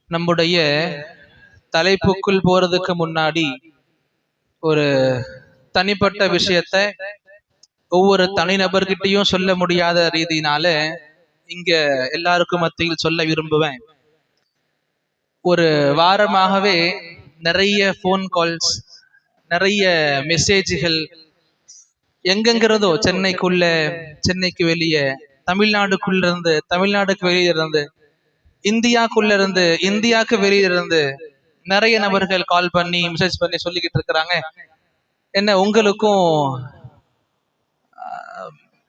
நம்முடைய தலைப்புக்குள் போறதுக்கு முன்னாடி ஒரு தனிப்பட்ட விஷயத்த ஒவ்வொரு தனிநபர்கிட்டையும் சொல்ல முடியாத ரீதியினால இங்க எல்லாருக்கும் மத்தியில் சொல்ல விரும்புவேன். ஒரு வாரமாகவே நிறைய போன் கால்ஸ், நிறைய மெசேஜ்கள் எங்கெங்கிறதோ, சென்னைக்குள்ள, சென்னைக்கு வெளியே, தமிழ்நாடுக்குள்ள இருந்து, தமிழ்நாடுக்கு வெளியே இருந்து, இந்தியாக்குள்ள இருந்து, இந்தியாவுக்கு வெளியே இருந்து நிறைய நபர்கள் கால் பண்ணி மெசேஜ் பண்ணி சொல்லிக்கிட்டு இருக்கிறாங்க. என்ன உங்களுக்கும்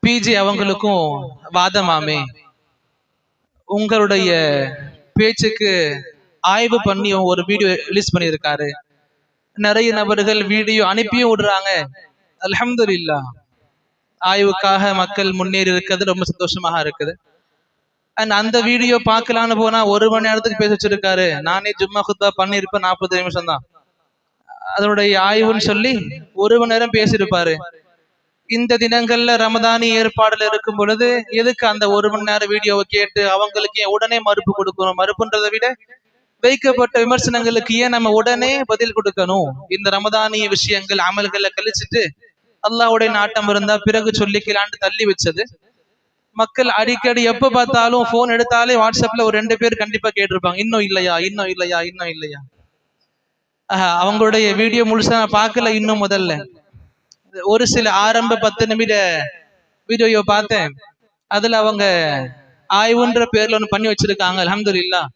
பிஜி அவங்களுக்கும் வாதமாமே, உங்களுடைய பேச்சுக்கு ஆய்வு பண்ணி ஒரு வீடியோ ரிலீஸ் பண்ணியிருக்காரு. நிறைய நபர்கள் வீடியோ அனுப்பியும் விடுறாங்க. அல்ஹம்துலில்லாஹ், ஆய்வுக்காக மக்கள் முன்னேறி இருக்கிறது ரொம்ப சந்தோஷமாக இருக்குது. அண்ட் அந்த வீடியோ பார்க்கலான்னு போனா 1 மணி நேரத்துக்கு பேச வச்சிருக்காரு. நானே ஜும்மா குத்தா பண்ணிருப்பேன், 40 நிமிஷம் தான் அதனுடைய ஆய்வுன்னு சொல்லி 1 மணி நேரம் பேசியிருப்பாரு. இந்த தினங்கள்ல ரமதானி ஏற்பாடுல இருக்கும் பொழுது எதுக்கு அந்த 1 மணி நேரம் வீடியோவை கேட்டு அவங்களுக்கு உடனே மறுப்பு கொடுக்கணும்? மறுப்புன்றதை விட வைக்கப்பட்ட விமர்சனங்களுக்கு ஏன் நம்ம உடனே பதில் கொடுக்கணும்? இந்த ரமதானிய விஷயங்கள் அமல்களை கழிச்சுட்டு அல்லாஹ்வுடைய நாட்டம் இருந்தா பிறகு சொல்லிக்கலான்னு தள்ளி வச்சது. மக்கள் அடிக்கடி எப்ப பார்த்தாலும் போன் எடுத்தாலே வாட்ஸ்அப்ல ஒரு 2 பேர் கண்டிப்பா கேட்டிருப்பாங்க, இன்னும் இல்லையா, இன்னும் இல்லையா, இன்னும் இல்லையா. அவங்களுடைய வீடியோ முழுசா பார்க்கல. இன்னும் முதல்ல ஒரு சில ஆரம்ப 10 நிமிட வீடியோ பார்த்தேன். அதுல அவங்க ஆய்வுன்ற பேர்ல ஒண்ணு பண்ணி வச்சிருக்காங்க. அல்ஹம்துலில்லாஹ்,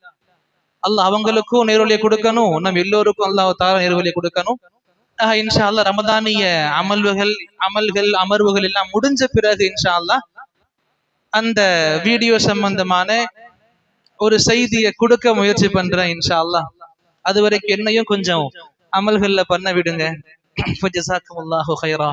அல்லாஹ் அவங்களுக்கும் நேர்வழியை கொடுக்கணும், நம்ம எல்லோருக்கும் அல்லாஹ் தஆலா நேர்வழியை கொடுக்கணும். இன்ஷா அல்லாஹ் ரமதானிய அமல்கள் அமர்வுகள் எல்லாம் முடிஞ்ச பிறகு இன்ஷா அல்லாஹ் அந்த வீடியோ சம்பந்தமான ஒரு செய்தியை கொடுக்க முயற்சி பண்றேன் இன்ஷா அல்லாஹ். அது வரைக்கும் என்னையும் கொஞ்சம் அமல்கள்ல பண்ண விடுங்க. ஜஸாக்குமுல்லாஹு கைரா.